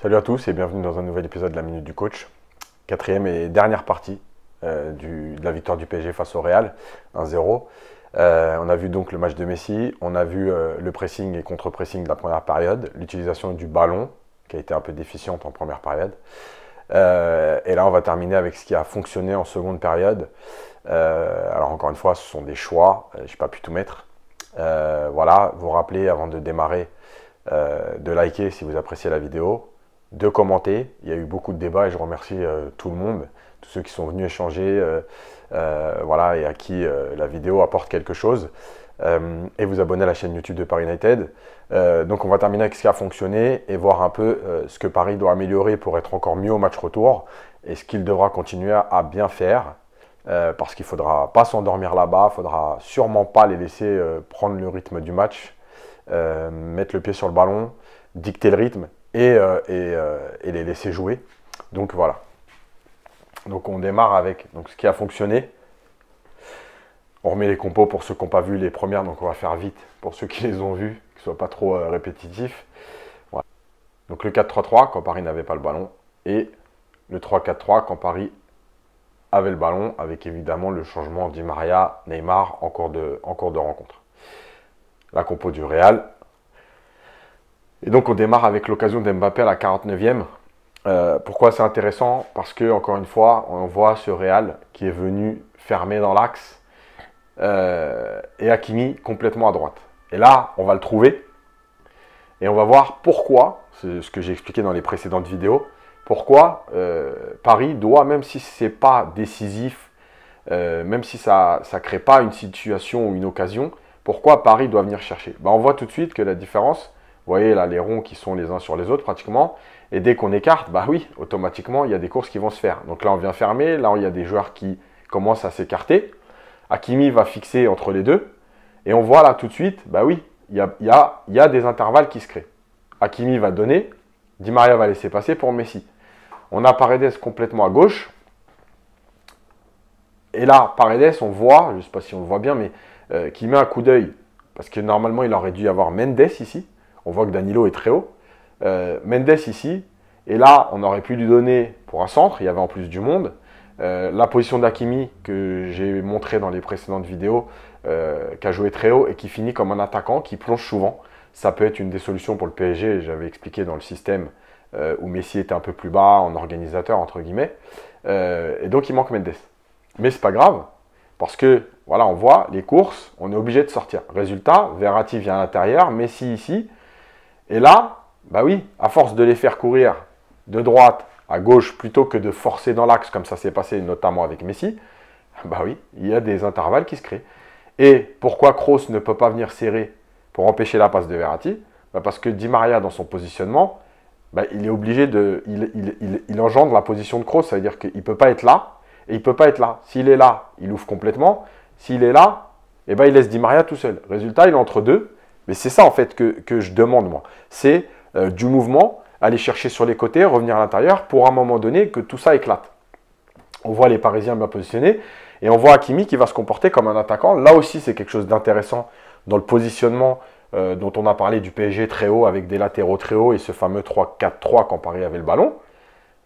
Salut à tous et bienvenue dans un nouvel épisode de la Minute du Coach. Quatrième et dernière partie de la victoire du PSG face au Real, 1-0. On a vu donc le match de Messi, on a vu le pressing et contre-pressing de la première période, l'utilisation du ballon qui a été un peu déficiente en première période. Et là on va terminer avec ce qui a fonctionné en seconde période. Alors encore une fois, ce sont des choix, je n'ai pas pu tout mettre. Voilà, vous rappelez avant de démarrer de liker si vous appréciez la vidéo, de commenter. Il y a eu beaucoup de débats et je remercie tout le monde, tous ceux qui sont venus échanger voilà, et à qui la vidéo apporte quelque chose. Et vous abonner à la chaîne YouTube de Paris United. Donc on va terminer avec ce qui a fonctionné et voir un peu ce que Paris doit améliorer pour être encore mieux au match retour et ce qu'il devra continuer à bien faire. Parce qu'il ne faudra pas s'endormir là-bas, il ne faudra sûrement pas les laisser prendre le rythme du match, mettre le pied sur le ballon, dicter le rythme et les laisser jouer. Donc voilà. Donc on démarre avec donc, ce qui a fonctionné. On remet les compos pour ceux qui n'ont pas vu les premières, donc on va faire vite pour ceux qui les ont vues, qu'ils ne soient pas trop répétitifs. Voilà. Donc le 4-3-3 quand Paris n'avait pas le ballon et le 3-4-3 quand Paris avait le ballon, avec évidemment le changement Di Maria, Neymar en cours de rencontre. La compo du Real. Et donc on démarre avec l'occasion d'Mbappé à la 49e. Pourquoi c'est intéressant? Parce que, encore une fois, on voit ce Real qui est venu fermer dans l'axe et Hakimi complètement à droite. Et là, on va le trouver et on va voir pourquoi, c'est ce que j'ai expliqué dans les précédentes vidéos, pourquoi Paris doit, même si ce n'est pas décisif, même si ça ne crée pas une situation ou une occasion, pourquoi Paris doit venir chercher. On voit tout de suite que la différence, vous voyez là les ronds qui sont les uns sur les autres pratiquement, et dès qu'on écarte, oui, automatiquement il y a des courses qui vont se faire. Donc là on vient fermer, là il y a des joueurs qui commencent à s'écarter, Hakimi va fixer entre les deux, et on voit là tout de suite, oui, il y a des intervalles qui se créent. Hakimi va donner, Di Maria va laisser passer pour Messi. On a Paredes complètement à gauche. Et là, Paredes, on voit, je ne sais pas si on le voit bien, mais qui met un coup d'œil. Parce que normalement, il aurait dû y avoir Mendes ici. On voit que Danilo est très haut. Mendes ici. Et là, on aurait pu lui donner pour un centre. Il y avait en plus du monde. La position d'Hakimi, que j'ai montré dans les précédentes vidéos, qui a joué très haut et qui finit comme un attaquant, qui plonge souvent. Ça peut être une des solutions pour le PSG. J'avais expliqué dans le système où Messi était un peu plus bas, en organisateur, entre guillemets. Et donc, il manque Mendes. Mais c'est pas grave, parce que, voilà, on voit les courses, on est obligé de sortir. Résultat, Verratti vient à l'intérieur, Messi ici. Et là, oui, à force de les faire courir de droite à gauche, plutôt que de forcer dans l'axe, comme ça s'est passé notamment avec Messi, oui, il y a des intervalles qui se créent. Et pourquoi Kroos ne peut pas venir serrer pour empêcher la passe de Verratti? Parce que Di Maria, dans son positionnement, il est obligé de... Il engendre la position de Kroos, ça veut dire qu'il ne peut pas être là, et il ne peut pas être là. S'il est là, il ouvre complètement. S'il est là, il laisse Di Maria tout seul. Résultat, il est entre deux. Mais c'est ça, en fait, que je demande, moi. C'est du mouvement, aller chercher sur les côtés, revenir à l'intérieur, pour à un moment donné, que tout ça éclate. On voit les Parisiens bien positionnés, et on voit Hakimi qui va se comporter comme un attaquant. Là aussi, c'est quelque chose d'intéressant dans le positionnement dont on a parlé du PSG très haut, avec des latéraux très hauts, et ce fameux 3-4-3 quand Paris avait le ballon.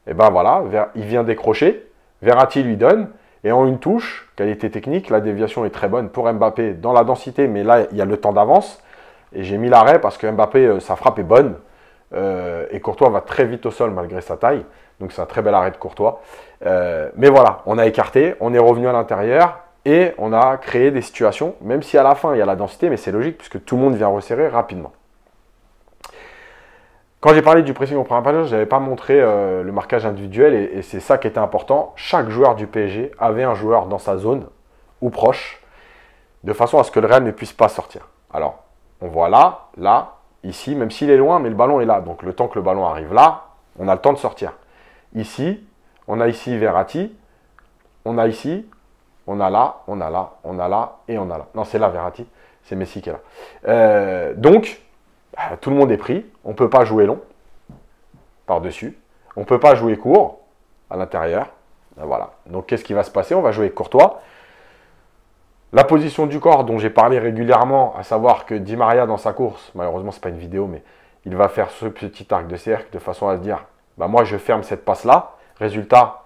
Et voilà, il vient décrocher. Verratti lui donne, et en une touche, qualité technique, la déviation est très bonne pour Mbappé dans la densité, mais là, il y a le temps d'avance. Et j'ai mis l'arrêt parce que Mbappé, sa frappe est bonne, et Courtois va très vite au sol malgré sa taille. Donc c'est un très bel arrêt de Courtois. Mais voilà, on a écarté, on est revenu à l'intérieur, et on a créé des situations, même si à la fin, il y a la densité, mais c'est logique, puisque tout le monde vient resserrer rapidement. Quand j'ai parlé du pressing au premier période, je n'avais pas montré le marquage individuel et c'est ça qui était important. Chaque joueur du PSG avait un joueur dans sa zone ou proche, de façon à ce que le Real ne puisse pas sortir. Alors, on voit là, ici, même s'il est loin, mais le ballon est là. Donc, le temps que le ballon arrive là, on a le temps de sortir. Ici, on a ici Verratti, on a ici, on a là, on a là, on a là et on a là. Non, c'est là Verratti, c'est Messi qui est là. Donc, tout le monde est pris, on ne peut pas jouer long, par-dessus, on ne peut pas jouer court, à l'intérieur, voilà. Donc qu'est-ce qui va se passer? On va jouer avec Courtois. La position du corps dont j'ai parlé régulièrement, à savoir que Di Maria dans sa course, malheureusement ce n'est pas une vidéo, mais il va faire ce petit arc de cercle de façon à se dire, bah, moi je ferme cette passe-là. Résultat,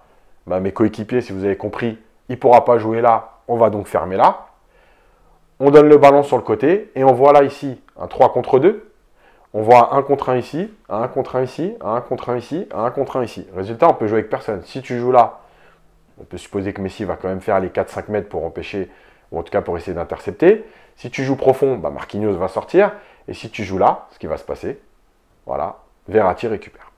bah, mes coéquipiers, si vous avez compris, il ne pourra pas jouer là, on va donc fermer là. On donne le ballon sur le côté et on voit là ici un 3 contre 2. On voit un 1 contre 1 ici, un 1 contre 1 ici, un 1 contre 1 ici, un 1 contre 1 ici. Résultat, on peut jouer avec personne. Si tu joues là, on peut supposer que Messi va quand même faire les 4-5 mètres pour empêcher, ou en tout cas pour essayer d'intercepter. Si tu joues profond, bah Marquinhos va sortir. Et si tu joues là, ce qui va se passer, voilà, Verratti récupère.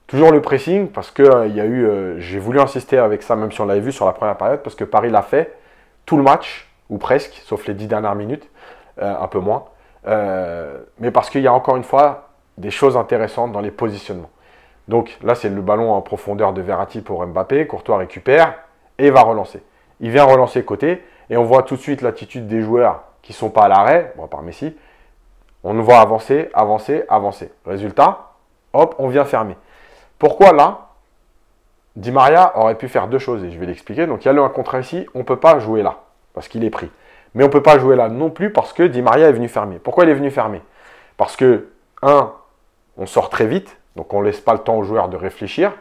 Toujours le pressing, parce que il y a eu, j'ai voulu insister avec ça, même si on l'avait vu sur la première période, parce que Paris l'a fait tout le match, ou presque, sauf les 10 dernières minutes, un peu moins. Mais parce qu'il y a encore une fois des choses intéressantes dans les positionnements. Donc là, c'est le ballon en profondeur de Verratti pour Mbappé. Courtois récupère et va relancer. Il vient relancer côté et on voit tout de suite l'attitude des joueurs qui ne sont pas à l'arrêt, bon, par Messi. On nous voit avancer, avancer, avancer. Résultat, hop, on vient fermer. Pourquoi là, Di Maria aurait pu faire deux choses et je vais l'expliquer. Donc il y a le 1 contre 1 ici, on ne peut pas jouer là parce qu'il est pris. Mais on ne peut pas jouer là non plus parce que Di Maria est venu fermer. Pourquoi il est venu fermer? Parce que, 1, on sort très vite, donc on ne laisse pas le temps aux joueurs de réfléchir.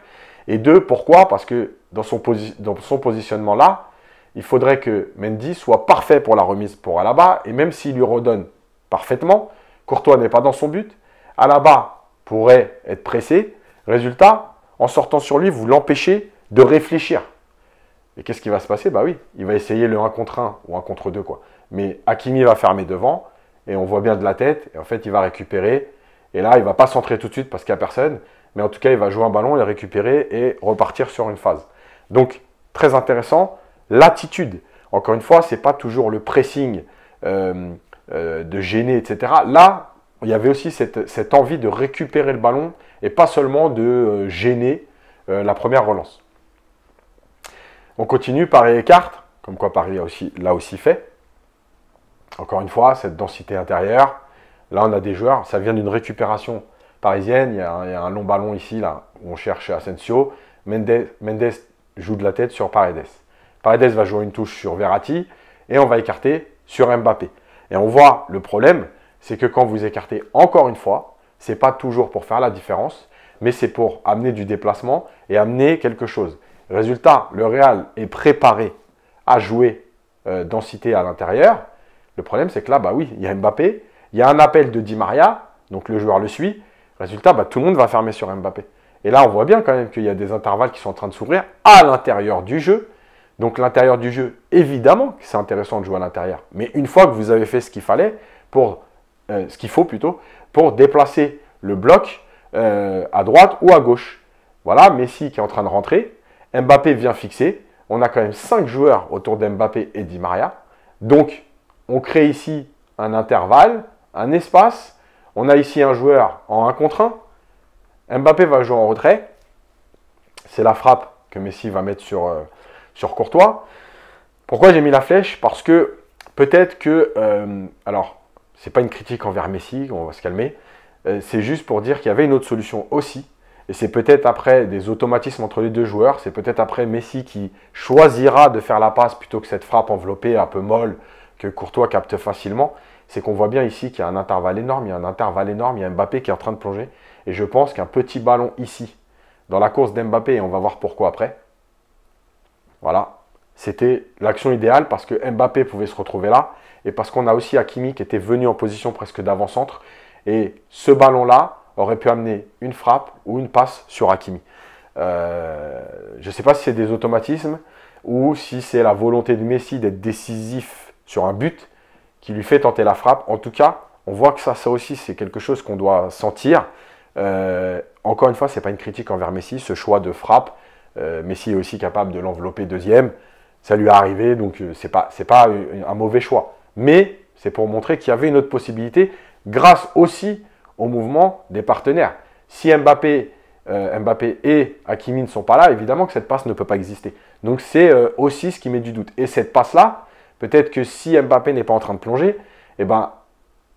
Et 2, pourquoi? Parce que dans son positionnement là, il faudrait que Mendy soit parfait pour la remise pour Alaba. Et même s'il lui redonne parfaitement, Courtois n'est pas dans son but. Alaba pourrait être pressé. Résultat, en sortant sur lui, vous l'empêchez de réfléchir. Et qu'est-ce qui va se passer? Bah oui, il va essayer le 1 contre 1 ou 1 contre 2 quoi. Mais Hakimi va fermer devant et on voit bien de la tête. Et en fait, il va récupérer. Et là, il ne va pas centrer tout de suite parce qu'il n'y a personne. Mais en tout cas, il va jouer un ballon, le récupérer et repartir sur une phase. Donc, très intéressant. L'attitude. Encore une fois, ce n'est pas toujours le pressing de gêner, etc. Là, il y avait aussi cette envie de récupérer le ballon et pas seulement de gêner la première relance. On continue, Paris écarte, comme quoi Paris l'a aussi fait. Encore une fois, cette densité intérieure. Là, on a des joueurs, ça vient d'une récupération parisienne. Il y a un long ballon ici, là, où on cherche Asensio. Mendes joue de la tête sur Paredes. Paredes va jouer une touche sur Verratti et on va écarter sur Mbappé. Et on voit le problème, c'est que quand vous écartez encore une fois, ce n'est pas toujours pour faire la différence, mais c'est pour amener du déplacement et amener quelque chose. Résultat, le Real est préparé à jouer densité à l'intérieur. Le problème, c'est que là, bah oui, il y a Mbappé, il y a un appel de Di Maria, donc le joueur le suit. Résultat, bah, tout le monde va fermer sur Mbappé. Et là, on voit bien quand même qu'il y a des intervalles qui sont en train de s'ouvrir à l'intérieur du jeu. Donc l'intérieur du jeu, évidemment, c'est intéressant de jouer à l'intérieur. Mais une fois que vous avez fait ce qu'il fallait, ce qu'il faut plutôt, pour déplacer le bloc à droite ou à gauche. Voilà, Messi qui est en train de rentrer. Mbappé vient fixer. On a quand même 5 joueurs autour d'Mbappé et Di Maria. Donc, on crée ici un intervalle, un espace. On a ici un joueur en 1 contre 1. Mbappé va jouer en retrait. C'est la frappe que Messi va mettre sur Courtois. Pourquoi j'ai mis la flèche? Parce que peut-être que... alors, ce n'est pas une critique envers Messi, on va se calmer. C'est juste pour dire qu'il y avait une autre solution aussi. Et c'est peut-être après des automatismes entre les deux joueurs. C'est peut-être après Messi qui choisira de faire la passe plutôt que cette frappe enveloppée un peu molle que Courtois capte facilement. C'est qu'on voit bien ici qu'il y a un intervalle énorme. Il y a un intervalle énorme. Il y a Mbappé qui est en train de plonger. Et je pense qu'un petit ballon ici, dans la course d'Mbappé, et on va voir pourquoi après. Voilà. C'était l'action idéale parce que Mbappé pouvait se retrouver là. Et parce qu'on a aussi Hakimi qui était venu en position presque d'avant-centre. Et ce ballon-là aurait pu amener une frappe ou une passe sur Hakimi. Je ne sais pas si c'est des automatismes ou si c'est la volonté de Messi d'être décisif sur un but qui lui fait tenter la frappe. En tout cas, on voit que ça aussi, c'est quelque chose qu'on doit sentir. Encore une fois, ce n'est pas une critique envers Messi, ce choix de frappe. Messi est aussi capable de l'envelopper deuxième. Ça lui est arrivé, donc ce n'est pas un mauvais choix. Mais c'est pour montrer qu'il y avait une autre possibilité grâce aussi au mouvement des partenaires. Si Mbappé et Hakimi ne sont pas là, évidemment que cette passe ne peut pas exister. Donc c'est aussi ce qui met du doute. Et cette passe-là, peut-être que si Mbappé n'est pas en train de plonger, eh ben,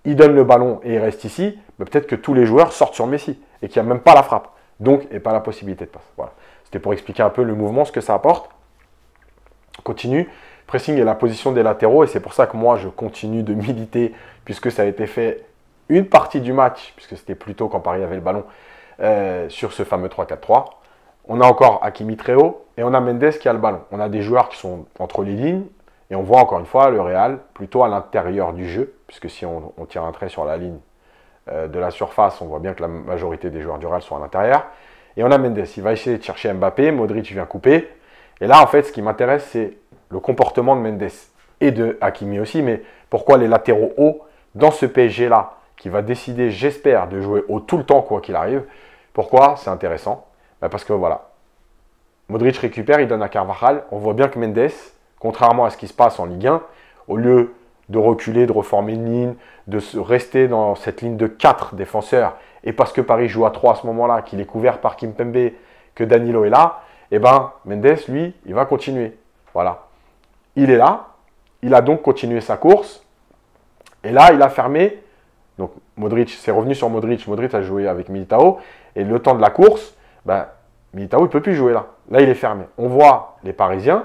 il donne le ballon et il reste ici, mais peut-être que tous les joueurs sortent sur Messi et qu'il n'y a même pas la frappe. Donc, et pas la possibilité de passe. Voilà. C'était pour expliquer un peu le mouvement, ce que ça apporte. On continue. Pressing et la position des latéraux, et c'est pour ça que moi, je continue de militer, puisque ça a été fait une partie du match, puisque c'était plutôt quand Paris avait le ballon, sur ce fameux 3-4-3. On a encore Hakimi très haut et on a Mendes qui a le ballon. On a des joueurs qui sont entre les lignes et on voit encore une fois le Real plutôt à l'intérieur du jeu, puisque si on tire un trait sur la ligne de la surface, on voit bien que la majorité des joueurs du Real sont à l'intérieur. Et on a Mendes, il va essayer de chercher Mbappé, Modric vient couper. Et là, en fait, ce qui m'intéresse, c'est le comportement de Mendes et de Hakimi aussi, mais pourquoi les latéraux hauts dans ce PSG-là, qui va décider, j'espère, de jouer haut tout le temps, quoi qu'il arrive. Pourquoi c'est intéressant? Parce que voilà, Modric récupère, il donne à Carvajal. On voit bien que Mendes, contrairement à ce qui se passe en Ligue 1, au lieu de reculer, de reformer une ligne, de rester dans cette ligne de 4 défenseurs, et parce que Paris joue à 3 à ce moment-là, qu'il est couvert par Kimpembe, que Danilo est là, et ben Mendes, lui, il va continuer. Voilà. Il est là, il a donc continué sa course, et là, il a fermé. Donc Modric, c'est revenu sur Modric. Modric a joué avec Militao. Et le temps de la course, Militao, il ne peut plus jouer là. Là, il est fermé. On voit les Parisiens,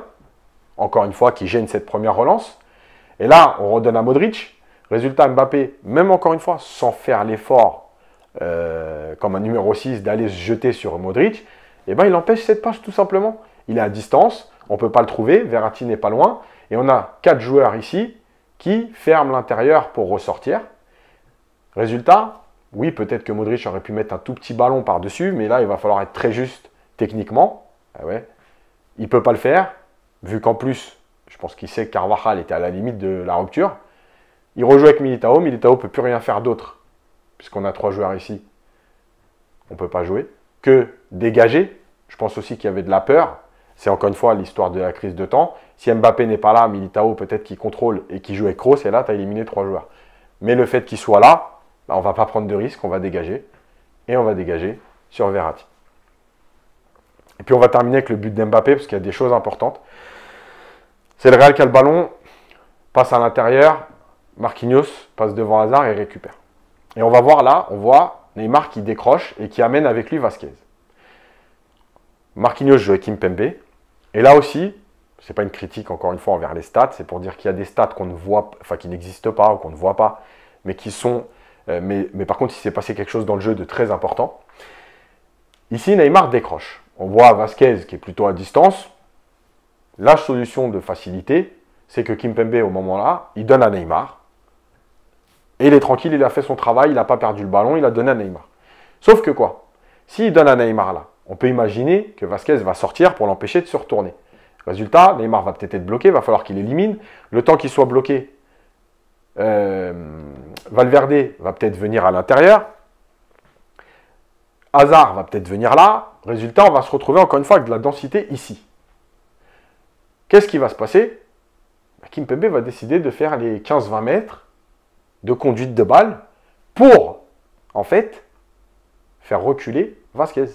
encore une fois, qui gênent cette première relance. Et là, on redonne à Modric. Résultat, Mbappé, même encore une fois, sans faire l'effort, comme un numéro 6, d'aller se jeter sur Modric, il empêche cette passe tout simplement. Il est à distance, on ne peut pas le trouver. Verratti n'est pas loin. Et on a 4 joueurs ici qui ferment l'intérieur pour ressortir. Résultat, oui, peut-être que Modric aurait pu mettre un tout petit ballon par-dessus, mais là, il va falloir être très juste techniquement. Ah ouais. Il ne peut pas le faire, vu qu'en plus, je pense qu'il sait que Carvajal était à la limite de la rupture. Il rejoue avec Militao. Militao ne peut plus rien faire d'autre, puisqu'on a 3 joueurs ici. On ne peut pas jouer. Que dégager. Je pense aussi qu'il y avait de la peur. C'est encore une fois l'histoire de la crise de temps. Si Mbappé n'est pas là, Militao peut-être qu'il contrôle et qu'il joue avec Kroos, et là, tu as éliminé 3 joueurs. Mais le fait qu'il soit là, on ne va pas prendre de risque, on va dégager. Et on va dégager sur Verratti. Et puis on va terminer avec le but d'Mbappé, parce qu'il y a des choses importantes. C'est le Real qui a le ballon, passe à l'intérieur, Marquinhos passe devant Hazard et récupère. Et on va voir là, on voit Neymar qui décroche et qui amène avec lui Vasquez. Marquinhos joue avec Kimpembe. Et là aussi, ce n'est pas une critique encore une fois envers les stats, c'est pour dire qu'il y a des stats qu'on ne voit, enfin qui n'existent pas ou qu'on ne voit pas, mais qui sont... mais par contre, il s'est passé quelque chose dans le jeu de très important. Ici, Neymar décroche. On voit Vasquez qui est plutôt à distance. La solution de facilité, c'est que Kimpembe, au moment-là, il donne à Neymar. Et il est tranquille, il a fait son travail, il n'a pas perdu le ballon, il a donné à Neymar. Sauf que quoi? S'il donne à Neymar là, on peut imaginer que Vasquez va sortir pour l'empêcher de se retourner. Résultat, Neymar va peut-être être bloqué, il va falloir qu'il élimine. Le temps qu'il soit bloqué, Valverde va peut-être venir à l'intérieur. Hazard va peut-être venir là. Résultat, on va se retrouver encore une fois avec de la densité ici. Qu'est-ce qui va se passer? Kimpembe va décider de faire les 15-20 mètres de conduite de balle pour, en fait, faire reculer Vasquez.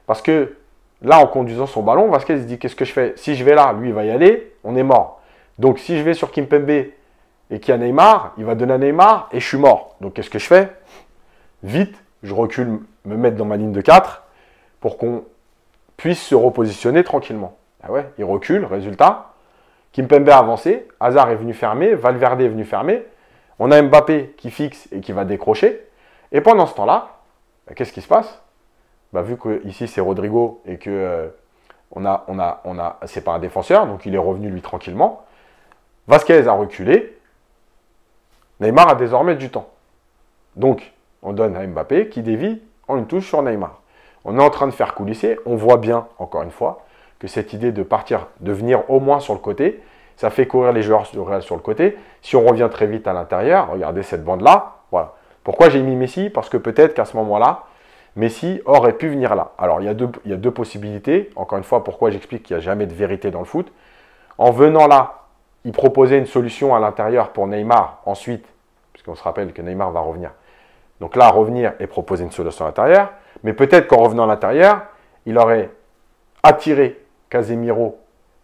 Parce que là, en conduisant son ballon, Vasquez se dit, qu'est-ce que je fais? Si je vais là, lui, il va y aller, on est mort. Donc, si je vais sur Kimpembe et qu'il y a Neymar, il va donner à Neymar et je suis mort. Donc, qu'est-ce que je fais? Vite, je recule, me mettre dans ma ligne de 4 pour qu'on puisse se repositionner tranquillement. Ah ouais, il recule, résultat. Kimpembe a avancé, Hazard est venu fermer, Valverde est venu fermer. On a Mbappé qui fixe et qui va décrocher. Et pendant ce temps-là, qu'est-ce qui se passe? Vu que ici c'est Rodrigo et que c'est pas un défenseur, donc il est revenu lui tranquillement. Vasquez a reculé. Neymar a désormais du temps. Donc, on donne à Mbappé qui dévie en une touche sur Neymar. On est en train de faire coulisser. On voit bien, encore une fois, que cette idée de partir, de venir au moins sur le côté, ça fait courir les joueurs du Real sur le côté. Si on revient très vite à l'intérieur, regardez cette bande-là. Voilà. Pourquoi j'ai mis Messi? Parce que peut-être qu'à ce moment-là, Messi aurait pu venir là. Alors, il y a deux possibilités. Encore une fois, pourquoi j'explique qu'il n'y a jamais de vérité dans le foot. En venant là, il proposait une solution à l'intérieur pour Neymar ensuite, puisqu'on se rappelle que Neymar va revenir. Donc là, revenir et proposer une solution à l'intérieur. Mais peut-être qu'en revenant à l'intérieur, il aurait attiré Casemiro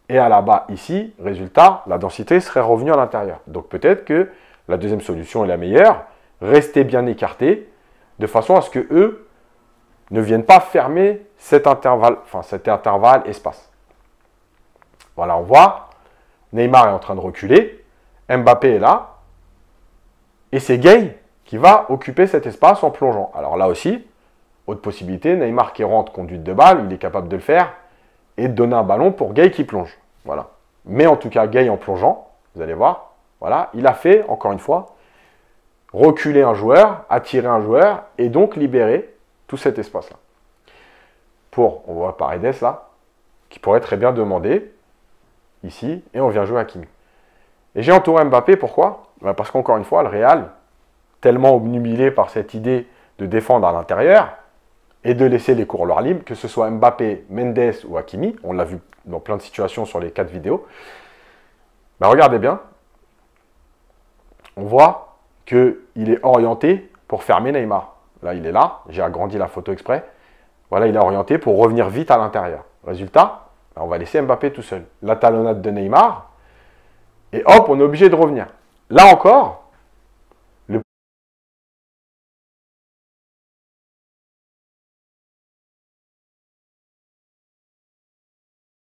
et Alaba ici. Résultat, la densité serait revenue à l'intérieur. Donc peut-être que la deuxième solution est la meilleure. Rester bien écarté, de façon à ce que eux ne viennent pas fermer cet intervalle espace. Voilà, on voit, Neymar est en train de reculer, Mbappé est là, et c'est Gay qui va occuper cet espace en plongeant. Alors là aussi, autre possibilité, Neymar qui rentre conduite de balle, il est capable de le faire, et de donner un ballon pour Gueye qui plonge. Voilà. Mais en tout cas, Gueye en plongeant, vous allez voir, voilà, il a fait, encore une fois, reculer un joueur, attirer un joueur, et donc libérer tout cet espace-là. On voit Paredes là, qui pourrait très bien demander, ici, et on vient jouer Hakimi. Et j'ai entouré Mbappé, pourquoi? Parce qu'encore une fois, le Real, tellement obnubilé par cette idée de défendre à l'intérieur, et de laisser les coureurs libres, que ce soit Mbappé, Mendes ou Hakimi, on l'a vu dans plein de situations sur les 4 vidéos, regardez bien, on voit qu'il est orienté pour fermer Neymar. Là, il est là, j'ai agrandi la photo exprès. Voilà, il est orienté pour revenir vite à l'intérieur. Résultat, on va laisser Mbappé tout seul. La talonnade de Neymar, et hop, on est obligé de revenir. Là encore,